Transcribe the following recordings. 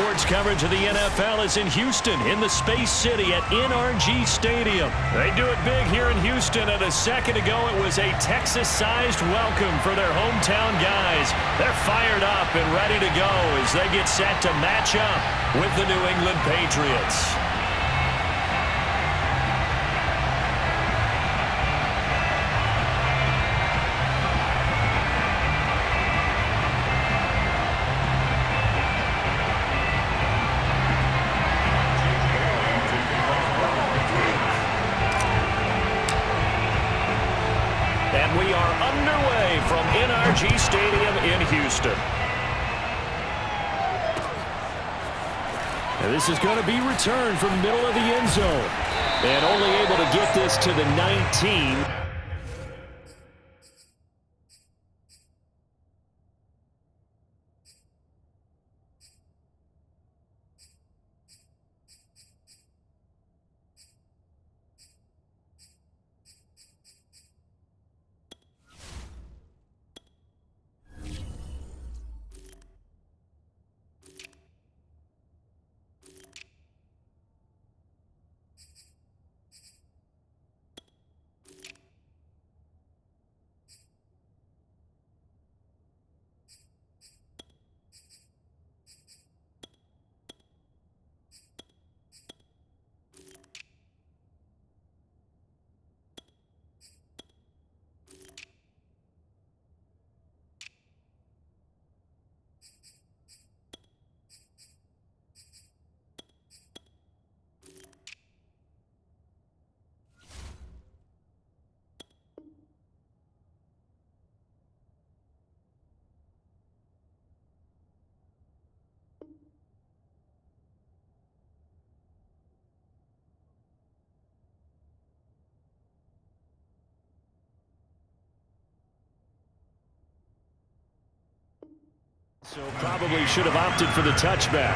sports coverage of the NFL is in Houston, in the Space City at NRG Stadium. They do it big here in Houston, and a second ago it was a Texas-sized welcome for their hometown guys. They're fired up and ready to go as they get set to match up with the New England Patriots. And we are underway from NRG Stadium in Houston. And this is going to be returned from the middle of the end zone. And only able to get this to the 19. So probably should have opted for the touchback.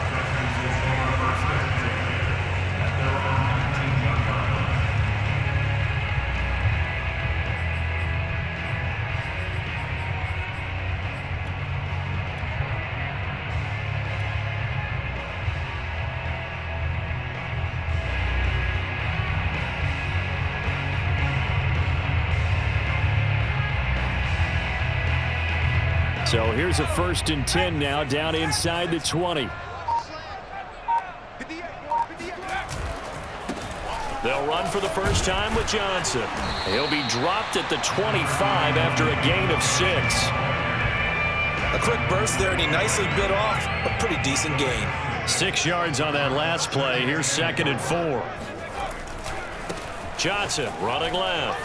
So here's a 1st and 10 now, down inside the 20. They'll run for the first time with Johnson. He'll be dropped at the 25 after a gain of 6. A quick burst there, and he nicely bit off a pretty decent gain. 6 yards on that last play. Here's 2nd and 4. Johnson running left.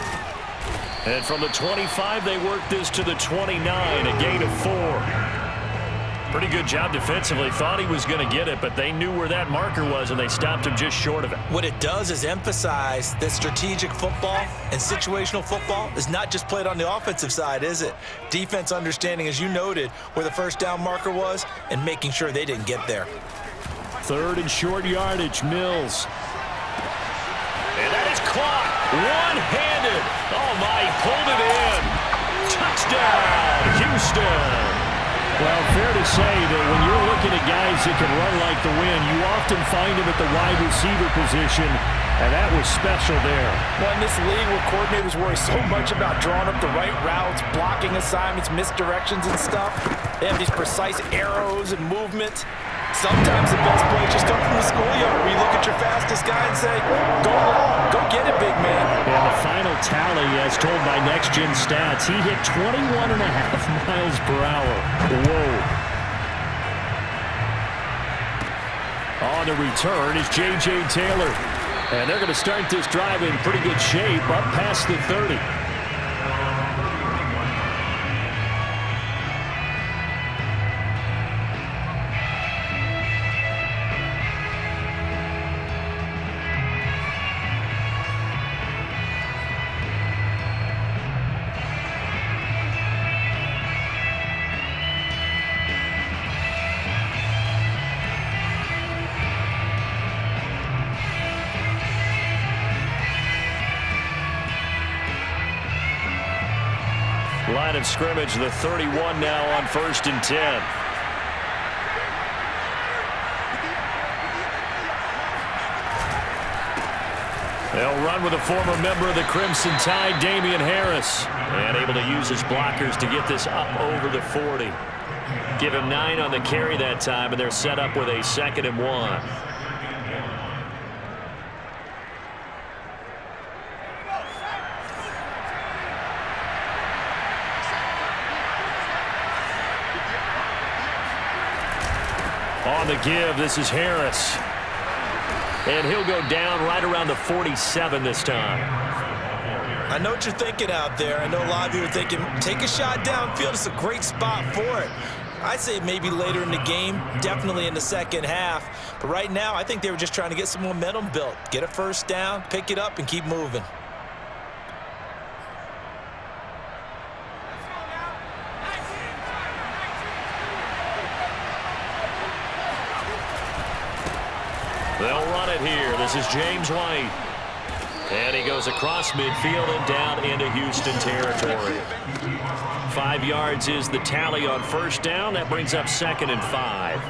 And from the 25, they work this to the 29, a gain of 4. Pretty good job defensively. Thought he was going to get it, but they knew where that marker was, and they stopped him just short of it. What it does is emphasize that strategic football and situational football is not just played on the offensive side, is it? Defense understanding, as you noted, where the first down marker was and making sure they didn't get there. 3rd and short yardage, Mills. And that is caught one-handed. Oh, my, he pulled it in. Touchdown, Houston. Well, fair to say that when you're looking at guys that can run like the wind, you often find them at the wide receiver position, and that was special there. Well, in this league where coordinators worry so much about drawing up the right routes, blocking assignments, misdirections and stuff, they have these precise arrows and movements. Sometimes the best plays just come from the schoolyard where you look at your fastest guy and say, go long, go get it, big man. And the final tally, as told by Next Gen Stats, he hit 21.5 miles per hour. Whoa. On the return is J.J. Taylor. And they're going to start this drive in pretty good shape up past the 30. Line of scrimmage, the 31 now on 1st and 10. They'll run with a former member of the Crimson Tide, Damian Harris. And able to use his blockers to get this up over the 40. Give him 9 on the carry that time, and they're set up with a 2nd and 1. On the give, this is Harris. And he'll go down right around the 47 this time. I know what you're thinking out there. I know a lot of you are thinking, take a shot downfield. It's a great spot for it. I'd say maybe later in the game, definitely in the second half. But right now, I think they were just trying to get some momentum built. Get a first down, pick it up, and keep moving. They'll run it here. This is James White. And he goes across midfield and down into Houston territory. 5 yards is the tally on first down. That brings up 2nd and 5.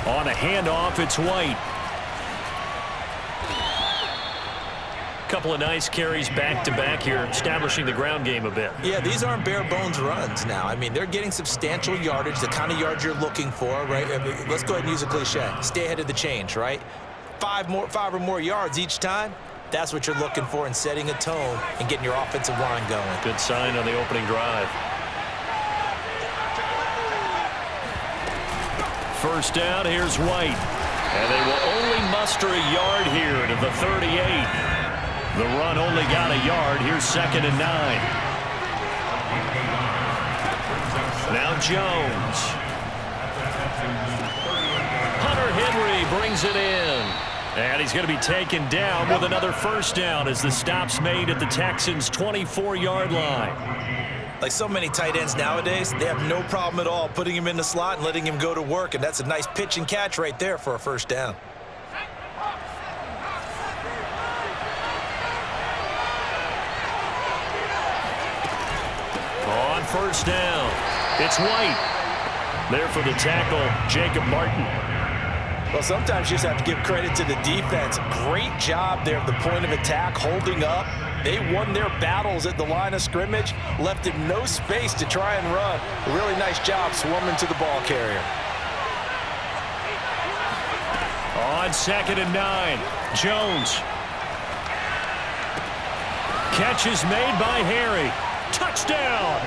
On a handoff, it's White. Couple of nice carries back-to-back here, establishing the ground game a bit. Yeah, these aren't bare-bones runs now. I mean, they're getting substantial yardage, the kind of yards you're looking for, right? I mean, let's go ahead and use a cliche. Stay ahead of the change, right? 5 or more yards each time. That's what you're looking for in setting a tone and getting your offensive line going. Good sign on the opening drive. First down, here's White. And they will only muster a yard here to the 38. The run only got a yard. Here's 2nd and 9. Now Jones. Hunter Henry brings it in. And he's going to be taken down with another first down as the stop's made at the Texans' 24-yard line. Like so many tight ends nowadays, they have no problem at all putting him in the slot and letting him go to work, and that's a nice pitch and catch right there for a first down. On first down, it's White. There for the tackle, Jacob Martin. Well, sometimes you just have to give credit to the defense. Great job there at the point of attack, holding up. They won their battles at the line of scrimmage, left him no space to try and run. A really nice job swarming to the ball carrier. On 2nd and 9, Jones. Catch is made by Harry. Touchdown!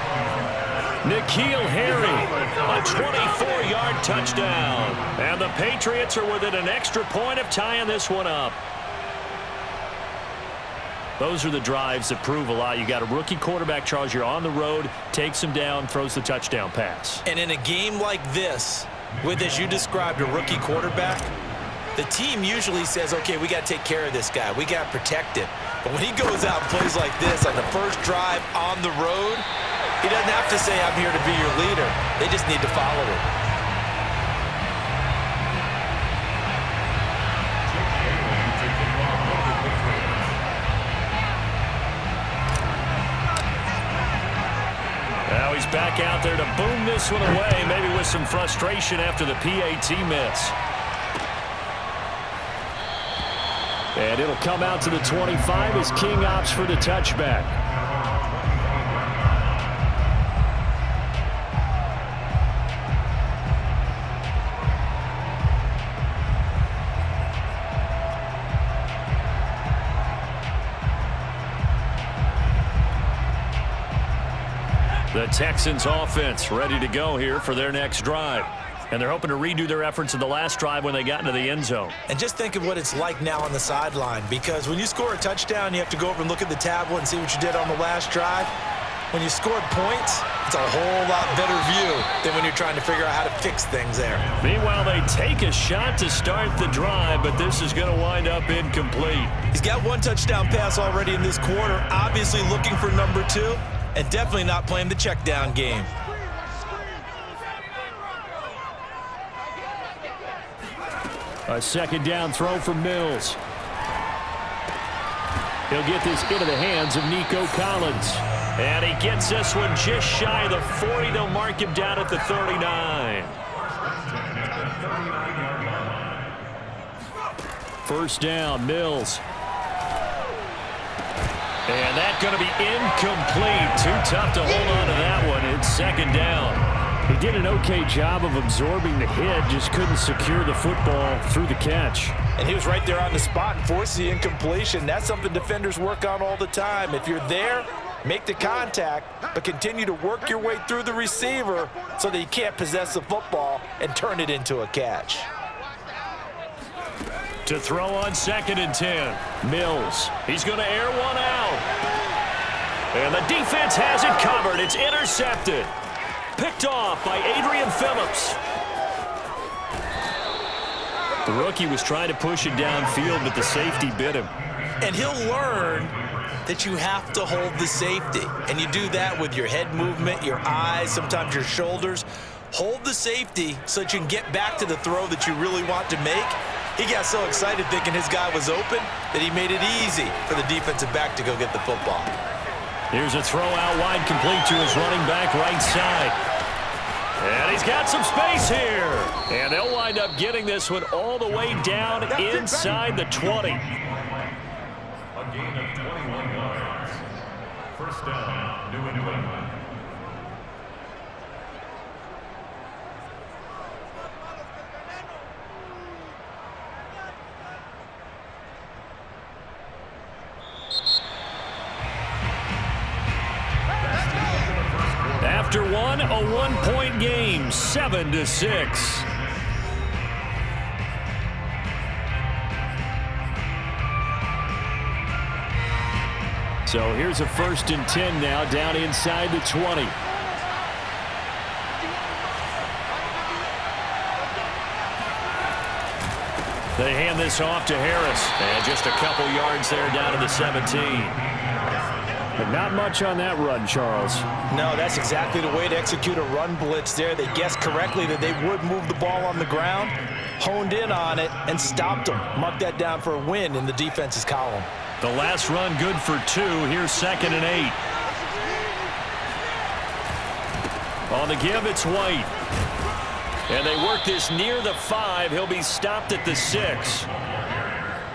N'Keal Harry, a 24-yard touchdown. And the Patriots are within an extra point of tying this one up. Those are the drives that prove a lot. You got a rookie quarterback, Charles. You're on the road, takes him down, throws the touchdown pass. And in a game like this, with, as you described, a rookie quarterback, the team usually says, okay, we got to take care of this guy. We got to protect him. But when he goes out and plays like this on the first drive on the road, he doesn't have to say, I'm here to be your leader. They just need to follow him. Now he's back out there to boom this one away, maybe with some frustration after the PAT miss. And it'll come out to the 25 as King opts for the touchback. The Texans offense ready to go here for their next drive. And they're hoping to redo their efforts in the last drive when they got into the end zone. And just think of what it's like now on the sideline, because when you score a touchdown, you have to go over and look at the tablet and see what you did on the last drive. When you scored points, it's a whole lot better view than when you're trying to figure out how to fix things there. Meanwhile, they take a shot to start the drive, but this is going to wind up incomplete. He's got one touchdown pass already in this quarter, obviously looking for number 2, and definitely not playing the check down game. A second down throw for Mills. He'll get this into the hands of Nico Collins. And he gets this one just shy of the 40. They'll mark him down at the 39. First down, Mills. And that's going to be incomplete. Too tough to hold on to that one. It's second down. He did an okay job of absorbing the hit, just couldn't secure the football through the catch. And he was right there on the spot and forced the incompletion. That's something defenders work on all the time. If you're there, make the contact, but continue to work your way through the receiver so that you can't possess the football and turn it into a catch. To throw on 2nd and 10. Mills. He's going to air one out. And the defense has it covered. It's intercepted. Picked off by Adrian Phillips. The rookie was trying to push it downfield, but the safety bit him. And he'll learn that you have to hold the safety. And you do that with your head movement, your eyes, sometimes your shoulders. Hold the safety so that you can get back to the throw that you really want to make. He got so excited thinking his guy was open that he made it easy for the defensive back to go get the football. Here's a throw out wide, complete to his running back right side. And he's got some space here. And they'll wind up getting this one all the way down inside the 20. A gain of 21 yards. First down, New England. After one, a one-point game, 7-6. So here's a 1st and 10 now, down inside the 20. They hand this off to Harris. And just a couple yards there down to the 17. But not much on that run, Charles. No, that's exactly the way to execute a run blitz there. They guessed correctly that they would move the ball on the ground, honed in on it, and stopped them. Mark that down for a win in the defense's column. The last run good for 2. Here's 2nd and 8. On the give, it's White. And they work this near the 5. He'll be stopped at the 6.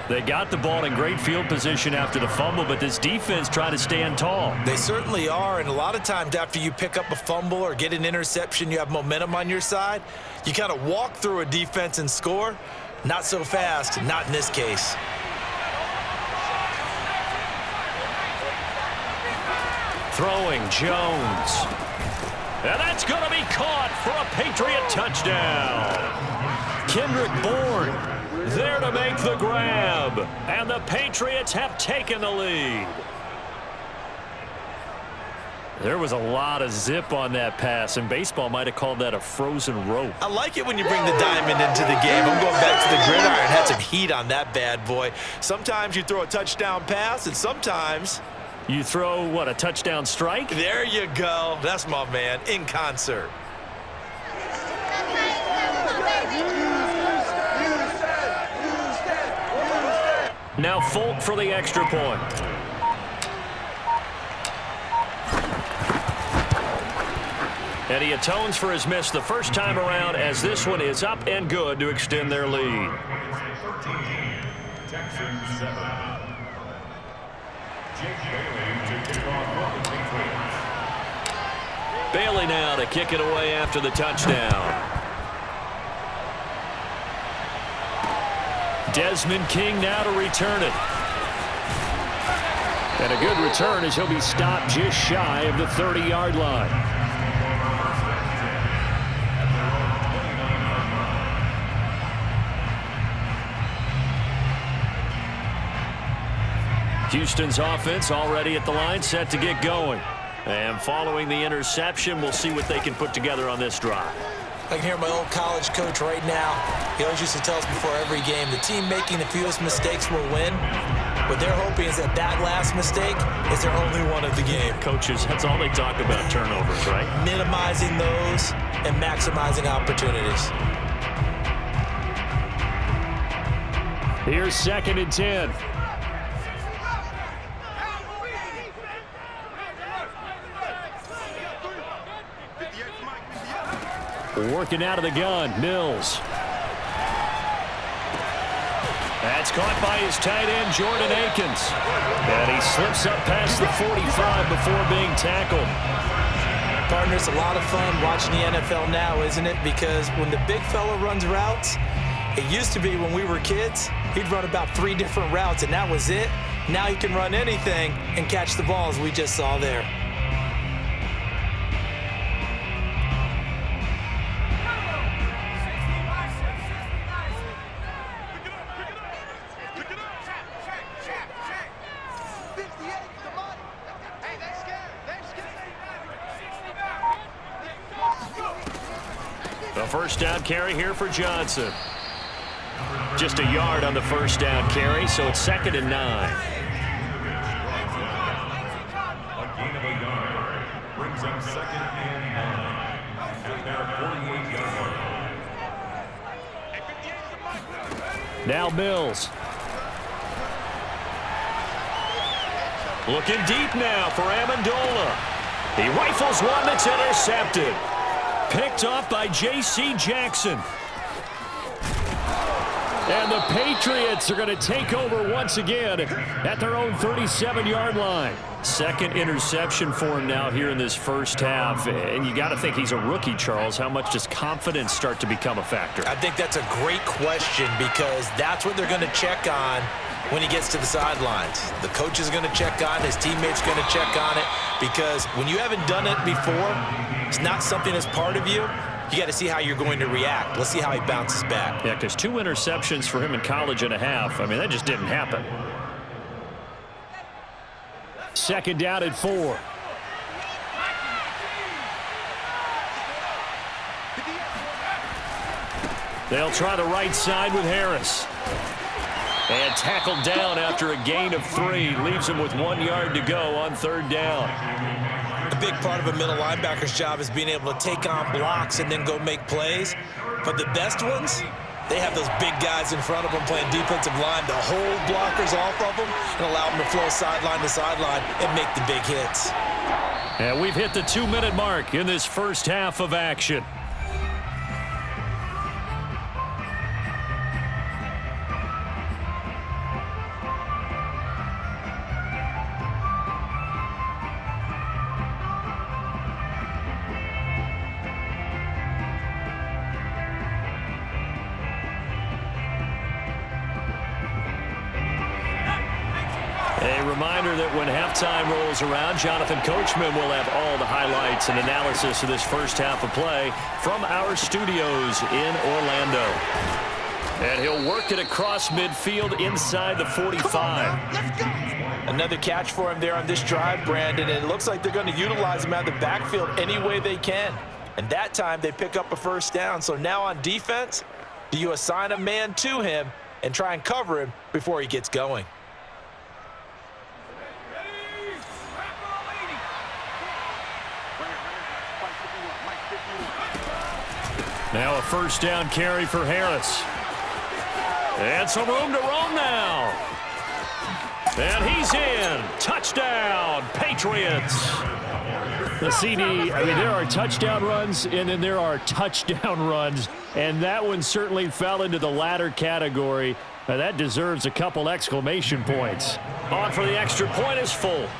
They got the ball in great field position after the fumble, but this defense tried to stand tall. They certainly are, and a lot of times after you pick up a fumble or get an interception, you have momentum on your side. You kind of walk through a defense and score. Not so fast, not in this case. Throwing, Jones. And that's going to be caught for a Patriot touchdown. Kendrick Bourne there to make the grab. And the Patriots have taken the lead. There was a lot of zip on that pass, and baseball might have called that a frozen rope. I like it when you bring the diamond into the game. I'm going back to the gridiron. Had some heat on that bad boy. Sometimes you throw a touchdown pass, and sometimes you throw, what, a touchdown strike? There you go. That's my man, in concert. Now Folk for the extra point. And he atones for his miss the first time around, as this one is up and good to extend their lead. Texans 7. Jake Bailey to kick off for the Patriots. Bailey now to kick it away after the touchdown. Desmond King now to return it. And a good return as he'll be stopped just shy of the 30-yard line. Houston's offense already at the line, set to get going. And following the interception, we'll see what they can put together on this drive. I can hear my old college coach right now. He always used to tell us before every game, the team making the fewest mistakes will win. What they're hoping is that that last mistake is their only one of the game. Coaches, that's all they talk about, turnovers, right? Minimizing those and maximizing opportunities. Here's 2nd and 10. Working out of the gun, Mills. That's caught by his tight end, Jordan Akins. And he slips up past the 45 before being tackled. Partners, a lot of fun watching the NFL now, isn't it? Because when the big fella runs routes, it used to be when we were kids, he'd run about 3 different routes, and that was it. Now he can run anything and catch the ball, as we just saw there. A first down carry here for Johnson. Just a yard on the first down carry, so it's 2nd and 9. A gain of a yard brings them 2nd and 9 at their 48-yard line. Now Mills. Looking deep now for Amendola. He rifles one that's intercepted. Picked off by J.C. Jackson. And the Patriots are going to take over once again at their own 37-yard line. 2nd interception for him now here in this first half. And you got to think he's a rookie, Charles. How much does confidence start to become a factor? I think that's a great question because that's what they're going to check on when he gets to the sidelines. The coach is going to check on it. His teammates are going to check on it because when you haven't done it before, it's not something that's part of you. You got to see how you're going to react. Let's see how he bounces back. Yeah, because 2 interceptions for him in college and a half. I mean, that just didn't happen. 2nd down and 4. They'll try the right side with Harris. And tackled down after a gain of 3. Leaves him with 1 yard to go on 3rd down. A big part of a middle linebacker's job is being able to take on blocks and then go make plays. But the best ones, they have those big guys in front of them playing defensive line to hold blockers off of them and allow them to flow sideline to sideline and make the big hits. And we've hit the 2-minute mark in this first half of action. A reminder that when halftime rolls around, Jonathan Coachman will have all the highlights and analysis of this first half of play from our studios in Orlando. And he'll work it across midfield inside the 45. Let's go. Another catch for him there on this drive, Brandon. And it looks like they're going to utilize him out of the backfield any way they can. And that time they pick up a first down. So now on defense, do you assign a man to him and try and cover him before he gets going? Now a first down carry for Harris. And some room to roam now. And he's in. Touchdown, Patriots. The CD, I mean, there are touchdown runs, and then there are touchdown runs. And that one certainly fell into the latter category. Now, that deserves a couple exclamation points. On for the extra point is Folk.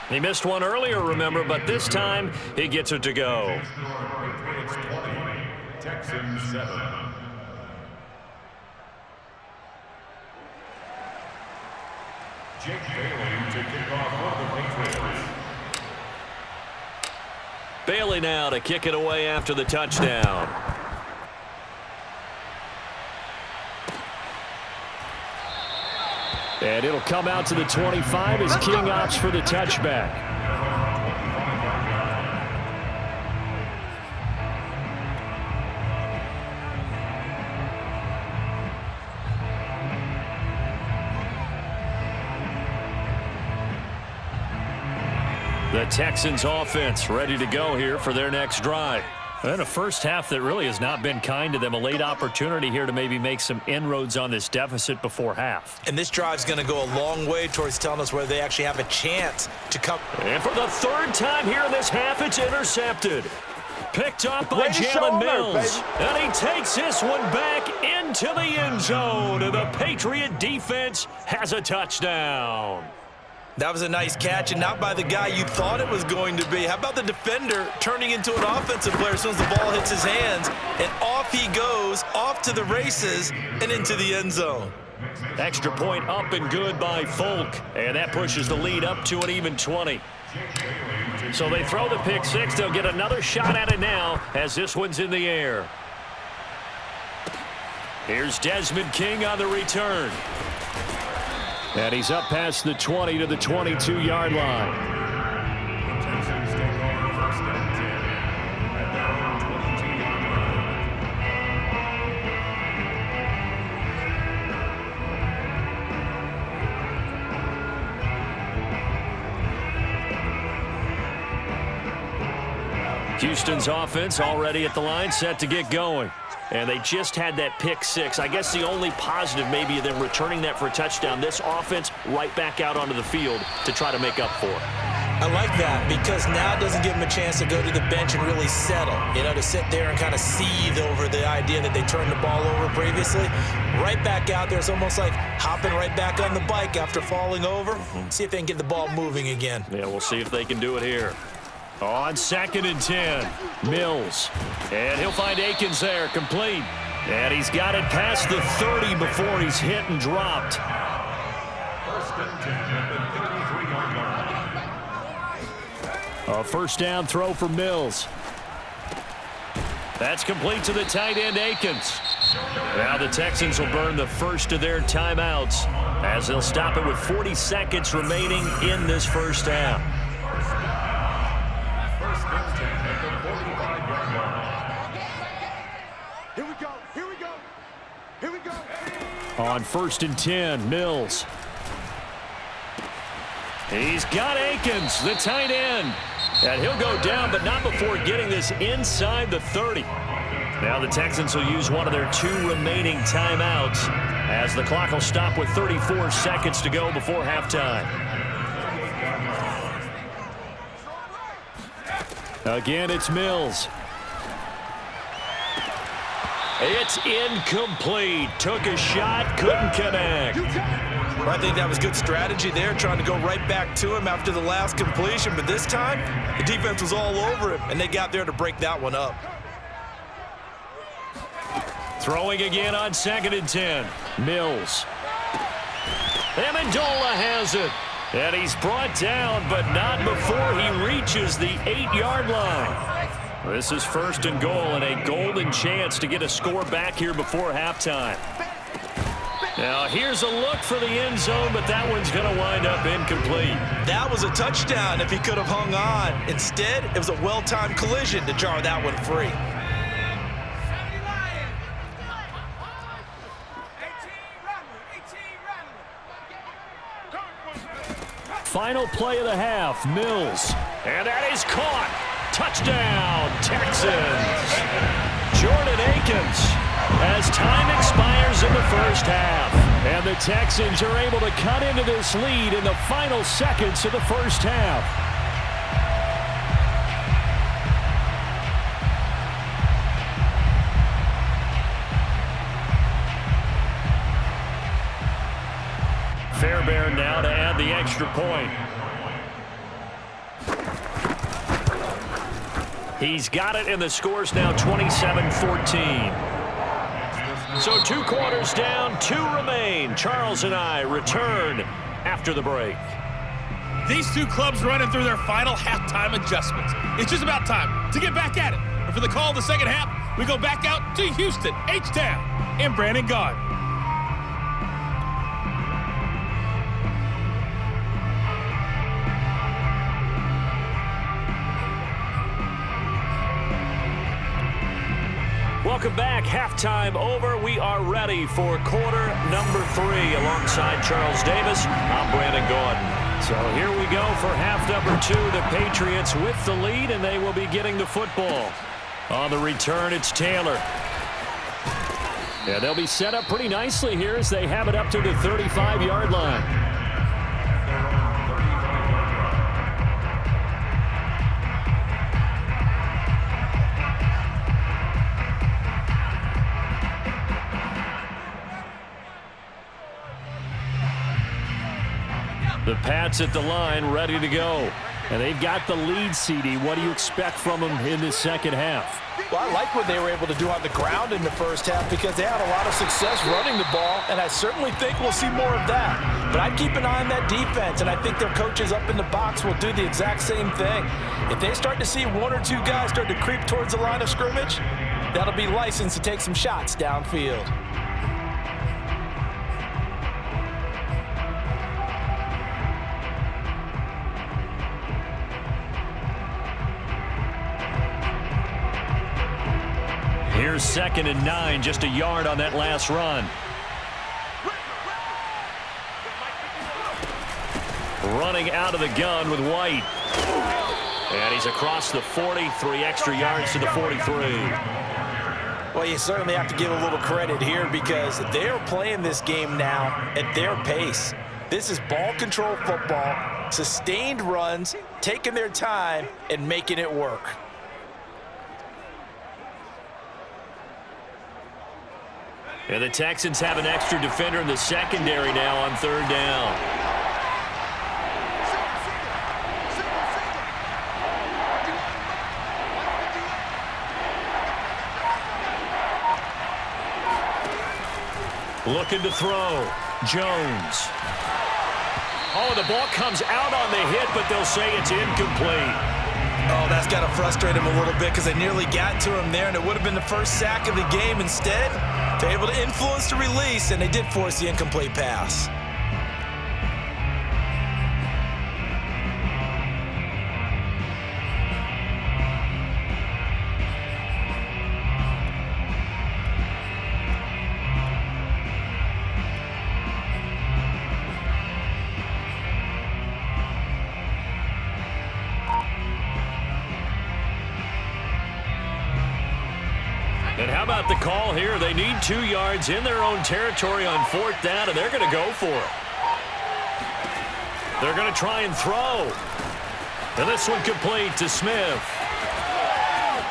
He missed one earlier, remember, but this time he gets it to go. Patriots 20, Texans 7. Jake Bailey to kick off for the Patriots. Bailey now to kick it away after the touchdown. And it'll come out to the 25 as King opts for the touchback. The Texans offense ready to go here for their next drive. And a first half that really has not been kind to them. A late opportunity here to maybe make some inroads on this deficit before half. And this drive's going to go a long way towards telling us whether they actually have a chance to come. And for the third time here in this half, it's intercepted. Picked up by Jalen Mills. And he takes this one back into the end zone. And the Patriot defense has a touchdown. That was a nice catch, and not by the guy you thought it was going to be. How about the defender turning into an offensive player as soon as the ball hits his hands, and off he goes, off to the races, and into the end zone. Extra point up and good by Folk, and that pushes the lead up to an even 20. So they throw the pick six. They'll get another shot at it now as this one's in the air. Here's Desmond King on the return. And he's up past the 20 to the 22-yard line. Texans take over first and 10 at their own 22-yard line. Houston's offense already at the line, set to get going. And they just had that pick six. I guess the only positive maybe them returning that for a touchdown. This offense right back out onto the field to try to make up for it. I like that because now it doesn't give them a chance to go to the bench and really settle, to sit there and kind of seethe over the idea that they turned the ball over previously. Right back out there. It's almost like hopping right back on the bike after falling over. See if they can get the ball moving again. Yeah, we'll see if they can do it here. On 2nd and 10, Mills. And he'll find Akins there, complete. And he's got it past the 30 before he's hit and dropped. First and 10 at the 33-yard line. A first down throw for Mills. That's complete to the tight end, Akins. Now the Texans will burn the first of their timeouts as they'll stop it with 40 seconds remaining in this first half. On 1st and 10, Mills. He's got Akins, the tight end. And he'll go down, but not before getting this inside the 30. Now the Texans will use one of their 2 remaining timeouts as the clock will stop with 34 seconds to go before halftime. Again, it's Mills. It's incomplete. Took a shot, couldn't connect. Well, I think that was good strategy there, trying to go right back to him after the last completion. But this time, the defense was all over him, and they got there to break that one up. Throwing again on 2nd and 10. Mills. Amendola has it. And he's brought down, but not before he reaches the 8-yard line. This is 1st and goal and a golden chance to get a score back here before halftime. Now here's a look for the end zone, but that one's going to wind up incomplete. That was a touchdown if he could have hung on. Instead, it was a well-timed collision to jar that one free. Final play of the half, Mills. And that is caught. Touchdown, Texans. Jordan Akins as time expires in the first half. And the Texans are able to cut into this lead in the final seconds of the first half. Fairbairn now to add the extra point. He's got it, and the score's now 27-14. So 2 quarters down, 2 remain. Charles and I return after the break. These 2 clubs running through their final halftime adjustments. It's just about time to get back at it. And for the call of the second half, we go back out to Houston, H-Town, and Brandon Gaudin. Welcome back. Halftime over. We are ready for quarter number 3. Alongside Charles Davis, I'm Brandon Gaudin. So here we go for half number 2. The Patriots with the lead, and they will be getting the football. On the return, it's Taylor. Yeah, they'll be set up pretty nicely here as they have it up to the 35-yard line. The Pats at the line, ready to go. And they've got the lead, CD. What do you expect from them in this second half? Well, I like what they were able to do on the ground in the first half because they had a lot of success running the ball, and I certainly think we'll see more of that. But I'd keep an eye on that defense, and I think their coaches up in the box will do the exact same thing. If they start to see 1 or 2 guys start to creep towards the line of scrimmage, that'll be licensed to take some shots downfield. Here's 2nd and 9, just a yard on that last run. Running out of the gun with White. And he's across the 40, 3 extra yards to the 43. Well, you certainly have to give a little credit here because they're playing this game now at their pace. This is ball control football, sustained runs, taking their time, and making it work. And the Texans have an extra defender in the secondary now on 3rd down. Looking to throw. Jones. Oh, the ball comes out on the hit, but they'll say it's incomplete. Oh, that's got to frustrate him a little bit because they nearly got to him there, and it would have been the first sack of the game. Instead, they're able to influence the release, and they did force the incomplete pass. And how about the call here? They need 2 yards in their own territory on 4th down, and they're going to go for it. They're going to try and throw. And this one complete to Smith.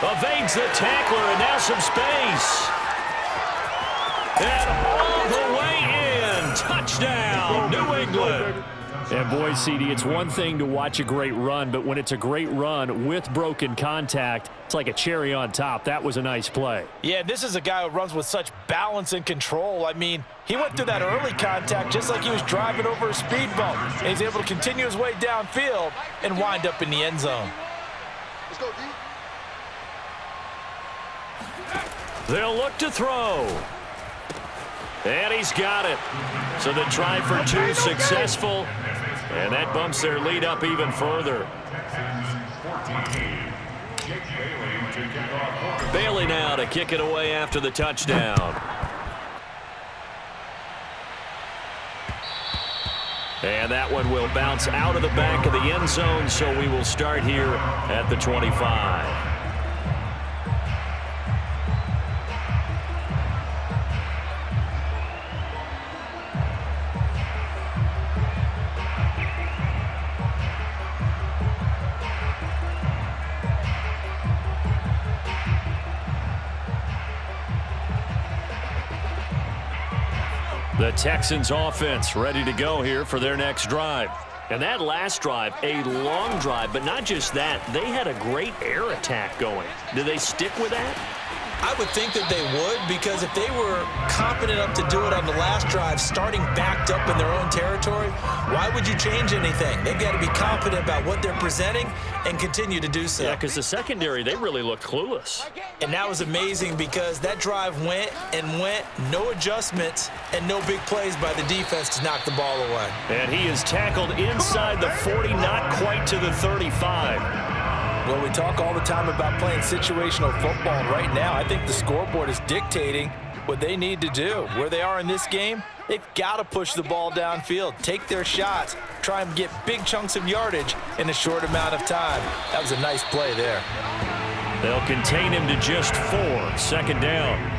Evades the tackler, and now some space. And all the way in. Touchdown, New England. And boy, CD, it's one thing to watch a great run, but when it's a great run with broken contact, it's like a cherry on top. That was a nice play. Yeah, this is a guy who runs with such balance and control. I mean, he went through that early contact just like he was driving over a speed bump. And he's able to continue his way downfield and wind up in the end zone. Let's go, D. They'll look to throw. And he's got it. So the try for 2 successful. And that bumps their lead up even further. Bailey now to kick it away after the touchdown. And that one will bounce out of the back of the end zone, so we will start here at the 25. The Texans offense ready to go here for their next drive. And that last drive, a long drive, but not just that. They had a great air attack going. Do they stick with that? I would think that they would, because if they were confident enough to do it on the last drive, starting backed up in their own territory, why would you change anything? They've got to be confident about what they're presenting and continue to do so. Yeah, because the secondary, they really looked clueless. And that was amazing because that drive went and went, no adjustments, and no big plays by the defense to knock the ball away. And he is tackled inside the 40, not quite to the 35. Well, we talk all the time about playing situational football. Right now, I think the scoreboard is dictating what they need to do. Where they are in this game, they've got to push the ball downfield, take their shots, try and get big chunks of yardage in a short amount of time. That was a nice play there. They'll contain him to just 4. Second down.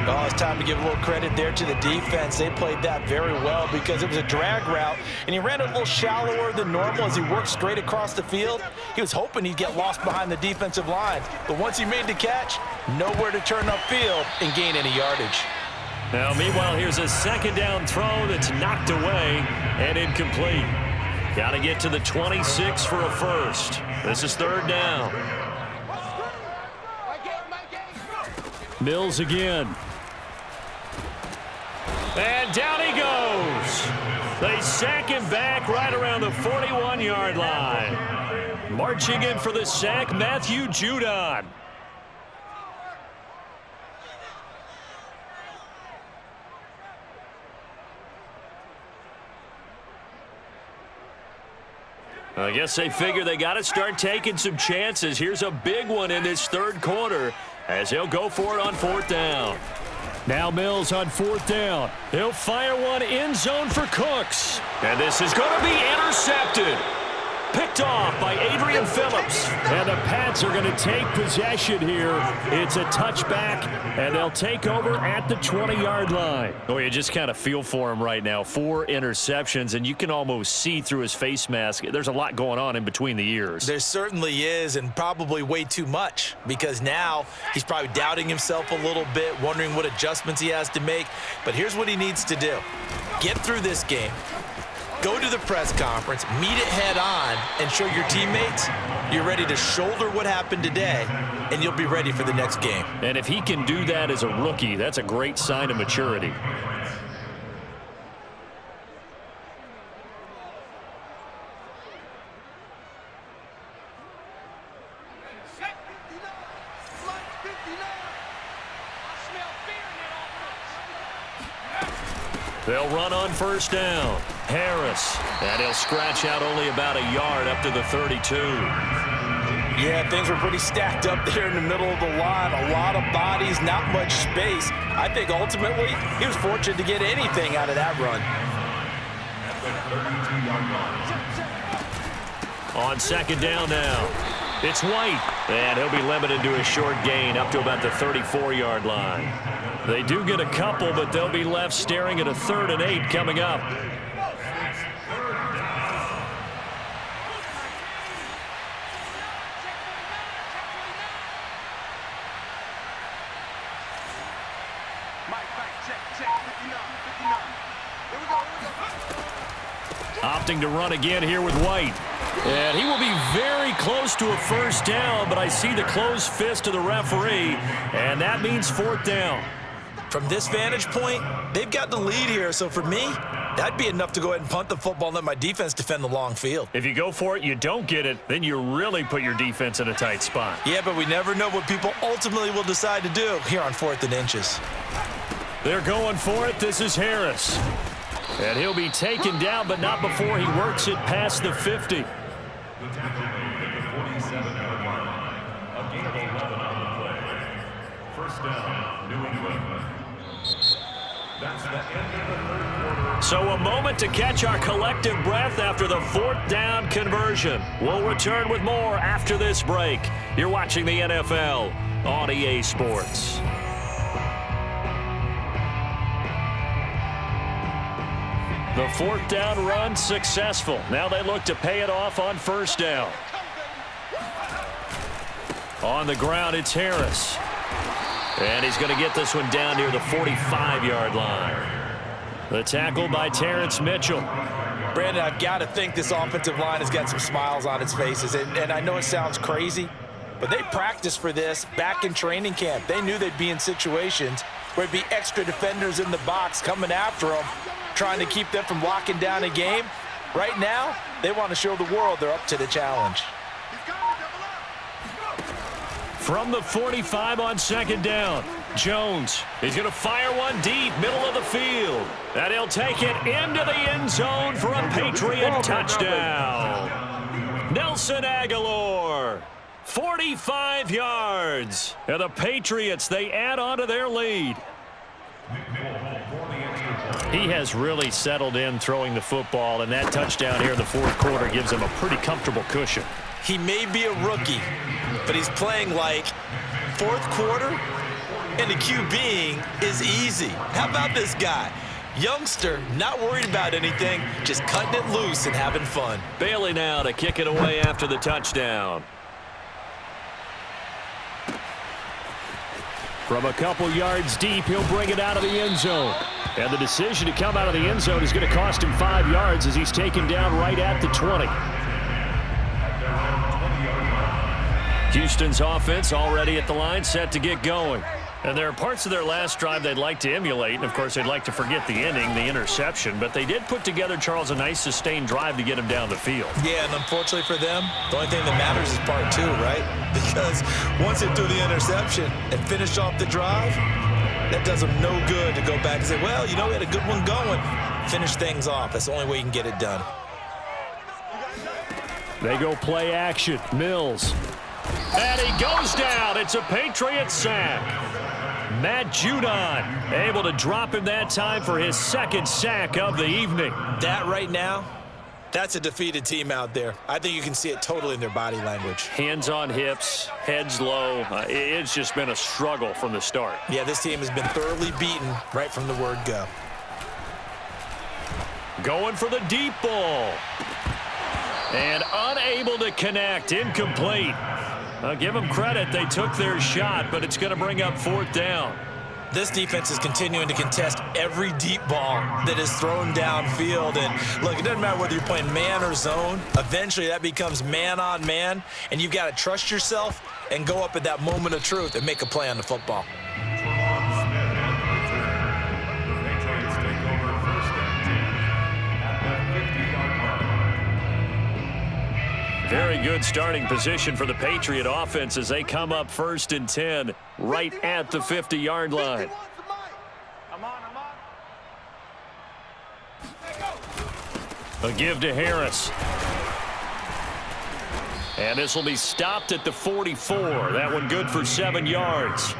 Oh, it's time to give a little credit there to the defense. They played that very well because it was a drag route, and he ran a little shallower than normal as he worked straight across the field. He was hoping he'd get lost behind the defensive line, but once he made the catch, nowhere to turn upfield and gain any yardage. Now, meanwhile, here's a second down throw that's knocked away and incomplete. Got to get to the 26 for a first. This is third down. Mills again. And down he goes. They sack him back right around the 41-yard line. Marching in for the sack, Matthew Judon. I guess they figure they got to start taking some chances. Here's a big one in this third quarter as he'll go for it on fourth down. Now Mills on fourth down. He'll fire one end zone for Cooks. And this is going to be intercepted. Picked off by Adrian Phillips. And the Pats are going to take possession here. It's a touchback, and they'll take over at the 20-yard line. Oh, you just kind of feel for him right now. 4 interceptions, and you can almost see through his face mask. There's a lot going on in between the ears. There certainly is, and probably way too much, because now he's probably doubting himself a little bit, wondering what adjustments he has to make. But here's what he needs to do. Get through this game. Go to the press conference, meet it head on, and show your teammates you're ready to shoulder what happened today, and you'll be ready for the next game. And if he can do that as a rookie, that's a great sign of maturity. They'll run on first down. Harris, and he'll scratch out only about a yard up to the 32. Yeah, things were pretty stacked up there in the middle of the line. A lot of bodies, not much space. I think ultimately he was fortunate to get anything out of that run. On second down now, it's White, and he'll be limited to a short gain up to about the 34-yard line. They do get a couple, but they'll be left staring at a 3rd and 8 coming up. Opting to run again here with White. And he will be very close to a first down, but I see the closed fist of the referee, and that means fourth down. From this vantage point, they've got the lead here, so for me, that'd be enough to go ahead and punt the football and let my defense defend the long field. If you go for it, you don't get it, then you really put your defense in a tight spot. Yeah, but we never know what people ultimately will decide to do here on 4th and inches. They're going for it. This is Harris. And he'll be taken down, but not before he works it past the 50. First down, New England. That's the end of the third quarter. So a moment to catch our collective breath after the fourth down conversion. We'll return with more after this break. You're watching the NFL on EA Sports. The fourth down run successful. Now they look to pay it off on first down. On the ground, it's Harris. And he's going to get this one down near the 45-yard line. The tackle by Terrence Mitchell. Brandon, I've got to think this offensive line has got some smiles on its faces. And I know it sounds crazy, but they practiced for this back in training camp. They knew they'd be in situations where it'd be extra defenders in the box coming after them, trying to keep them from locking down a game. Right now, they want to show the world they're up to the challenge. From the 45 on second down, Jones. He's going to fire one deep, middle of the field. And he'll take it into the end zone for a Patriot touchdown. Nelson Aguilar, 45 yards. And the Patriots, they add on to their lead. He has really settled in throwing the football, and that touchdown here in the fourth quarter gives him a pretty comfortable cushion. He may be a rookie, but he's playing like fourth quarter, and the QBing is easy. How about this guy? Youngster, not worried about anything, just cutting it loose and having fun. Bailey now to kick it away after the touchdown. From a couple yards deep, he'll bring it out of the end zone. And the decision to come out of the end zone is going to cost him 5 yards as he's taken down right at the 20. Houston's offense already at the line, set to get going. And there are parts of their last drive they'd like to emulate. And, of course, they'd like to forget the ending, the interception. But they did put together, Charles, a nice sustained drive to get him down the field. Yeah, and unfortunately for them, the only thing that matters is part two, right? Because once they threw the interception and finished off the drive, that does them no good to go back and say, well, you know, we had a good one going. Finish things off. That's the only way you can get it done. They go play action. Mills. And he goes down. It's a Patriot sack. Matt Judon able to drop him that time for his second sack of the evening. That right now, that's a defeated team out there. I think you can see it totally in their body language. Hands on hips, heads low. It's just been a struggle from the start. Yeah, this team has been thoroughly beaten right from the word go. Going for the deep ball. And unable to connect. Incomplete. I'll give them credit. They took their shot, but it's going to bring up fourth down. This defense is continuing to contest every deep ball that is thrown downfield. And, look, it doesn't matter whether you're playing man or zone. Eventually, that becomes man on man, and you've got to trust yourself and go up at that moment of truth and make a play on the football. Very good starting position for the Patriot offense as they come up 1st and 10 right at the 50-yard line. A give to Harris. And this will be stopped at the 44. That one good for 7 yards.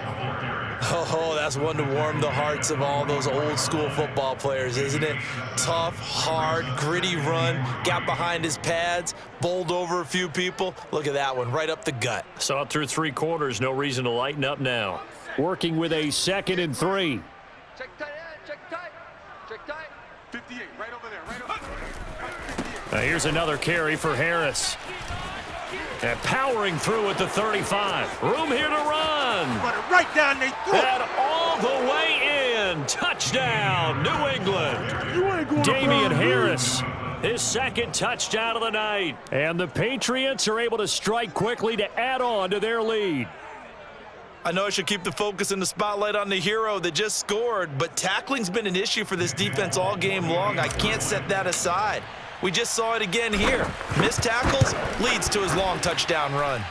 Oh, that's one to warm the hearts of all those old school football players, isn't it? Tough, hard, gritty run, got behind his pads, bowled over a few people. Look at that one, right up the gut. Saw it through 3 quarters, no reason to lighten up now. Working with a 2nd and 3. Check tight, check tight, check tight. 58, right over there, right over there. Now here's another carry for Harris. And powering through at the 35. Room here to run. Right down their throat. And all the way in. Touchdown, New England. Damian Harris, his 2nd touchdown of the night. And the Patriots are able to strike quickly to add on to their lead. I know I should keep the focus and the spotlight on the hero that just scored, but tackling's been an issue for this defense all game long. I can't set that aside. We just saw it again here. Missed tackles leads to his long touchdown run.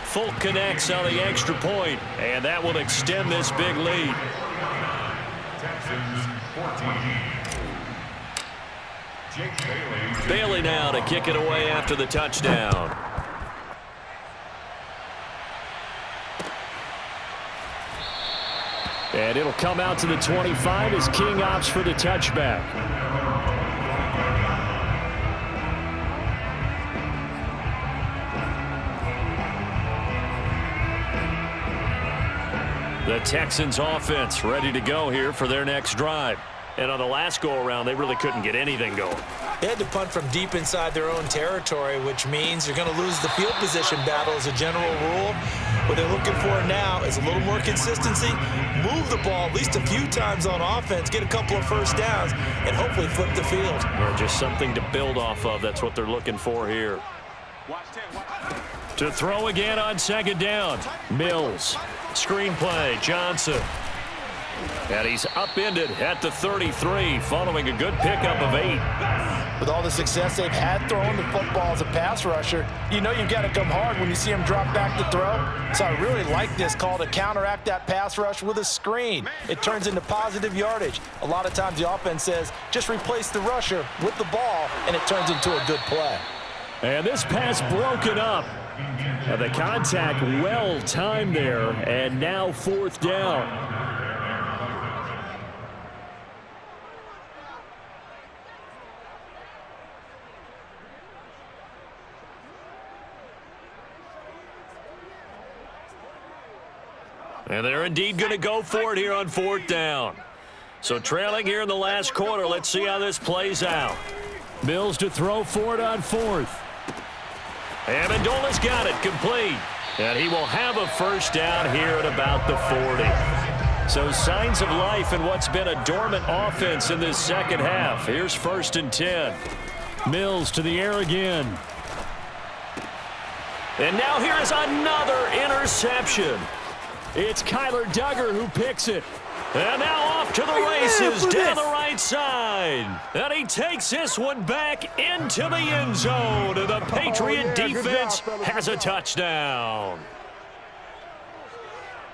Folk connects on the extra point, and that will extend this big lead. Texans 14. Jake Bailey now to kick it away after the touchdown. And it'll come out to the 25 as King opts for the touchback. The Texans offense ready to go here for their next drive. And on the last go-around, they really couldn't get anything going. They had to punt from deep inside their own territory, which means you're going to lose the field position battle as a general rule. What they're looking for now is a little more consistency, move the ball at least a few times on offense, get a couple of first downs, and hopefully flip the field. Well, just something to build off of. That's what they're looking for here. To throw again on 2nd down. Mills. Screen play. Johnson. And he's upended at the 33 following a good pickup of 8. With all the success they've had throwing the football as a pass rusher, you know you've got to come hard when you see him drop back to throw. So I really like this call to counteract that pass rush with a screen. It turns into positive yardage. A lot of times the offense says, just replace the rusher with the ball, and it turns into a good play. And this pass broken up. The contact well timed there, and now 4th down. And they're indeed going to go for it here on 4th down. So trailing here in the last quarter. Let's see how this plays out. Mills to throw for it on 4th. Amendola's got it complete. And he will have a first down here at about the 40. So signs of life in what's been a dormant offense in this second half. Here's 1st and 10. Mills to the air again. And now here is another interception. It's Kyler Duggar who picks it. And now off to the races down the right side. And he takes this one back into the end zone. And the Patriot defense has a touchdown.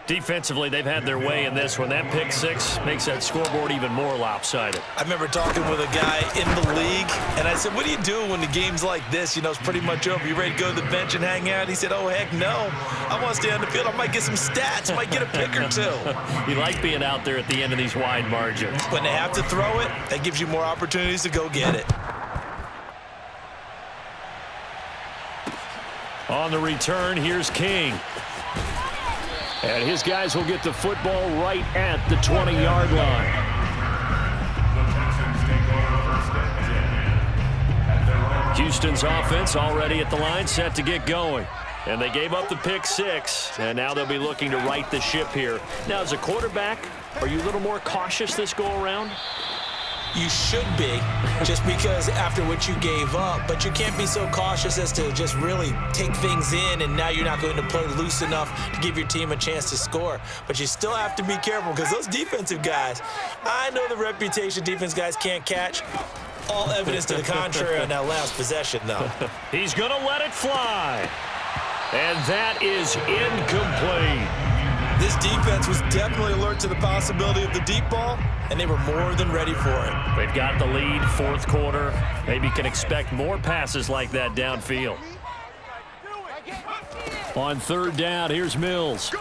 Defensively, they've had their way in this one. That pick six makes that scoreboard even more lopsided. I remember talking with a guy in the league, and I said, what do you do when the game's like this? You know, it's pretty much over. You ready to go to the bench and hang out? He said, oh, heck no. I want to stay on the field. I might get some stats. Might get a pick or two. You like being out there at the end of these wide margins. When they have to throw it, that gives you more opportunities to go get it. On the return, here's King. And his guys will get the football right at the 20-yard line. Houston's offense already at the line, set to get going. And they gave up the pick six, and now they'll be looking to right the ship here. Now, as a quarterback, are you a little more cautious this go-around? You should be, just because after what you gave up. But you can't be so cautious as to just really take things in, and now you're not going to play loose enough to give your team a chance to score. But you still have to be careful, because those defensive guys, I know the reputation defense guys can't catch. All evidence to the contrary on that last possession, though. He's going to let it fly. And that is incomplete. This defense was definitely alert to the possibility of the deep ball, and they were more than ready for it. They've got the lead, 4th quarter. Maybe can expect more passes like that downfield. On 3rd down, here's Mills.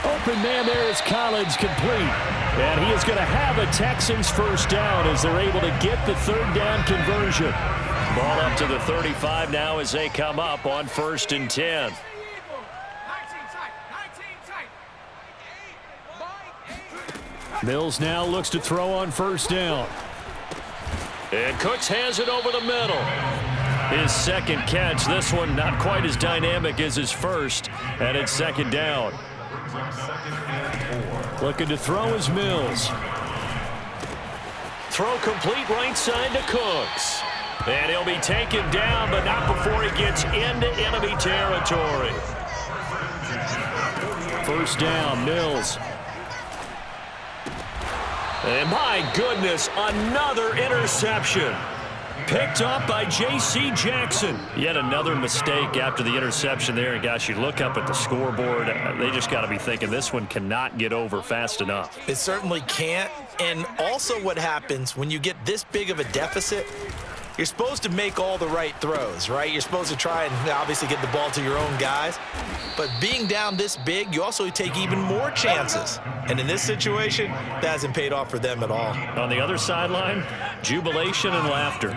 Open man there is Collins, complete. And he is going to have a Texans first down as they're able to get the 3rd down conversion. Ball up to the 35 now as they come up on 1st and 10. Mills now looks to throw on 1st down. And Cooks has it over the middle. His second catch, this one not quite as dynamic as his first, and it's 2nd down. Looking to throw is Mills. Throw complete right side to Cooks. And he'll be taken down, but not before he gets into enemy territory. 1st down, Mills. And my goodness, another interception. Picked up by J.C. Jackson. Yet another mistake after the interception there. And gosh, you look up at the scoreboard, they just got to be thinking this one cannot get over fast enough. It certainly can't. And also what happens when you get this big of a deficit, you're supposed to make all the right throws, right? You're supposed to try and obviously get the ball to your own guys. But being down this big, you also take even more chances. And in this situation, that hasn't paid off for them at all. On the other sideline, jubilation and laughter.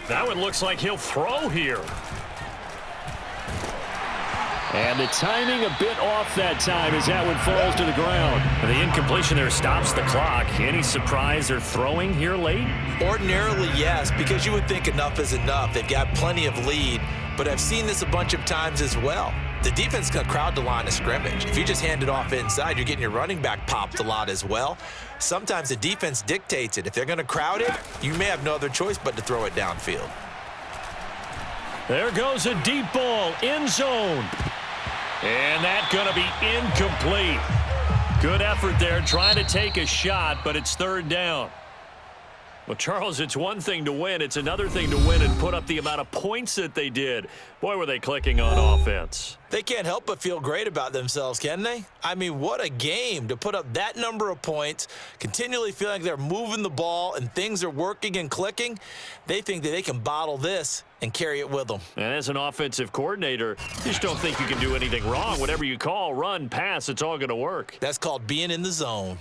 That one looks like he'll throw here. And the timing a bit off that time as that one falls to the ground. And the incompletion there stops the clock. Any surprise they're throwing here late? Ordinarily, yes, because you would think enough is enough. They've got plenty of lead, but I've seen this a bunch of times as well. The defense is going to crowd the line of scrimmage. If you just hand it off inside, you're getting your running back popped a lot as well. Sometimes the defense dictates it. If they're going to crowd it, you may have no other choice but to throw it downfield. There goes a deep ball, end zone. And that's going to be incomplete. Good effort there, trying to take a shot, but it's 3rd down. Well, Charles, it's one thing to win. It's another thing to win and put up the amount of points that they did. Boy, were they clicking on offense. They can't help but feel great about themselves, can they? I mean, what a game to put up that number of points, continually feeling like they're moving the ball and things are working and clicking. They think that they can bottle this and carry it with them. And as an offensive coordinator, you just don't think you can do anything wrong. Whatever you call, run, pass, it's all going to work. That's called being in the zone.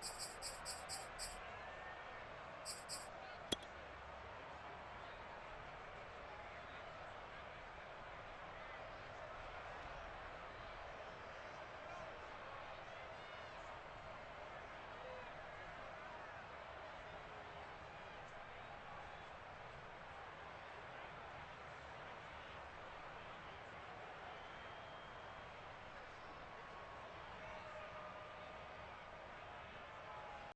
Thank you.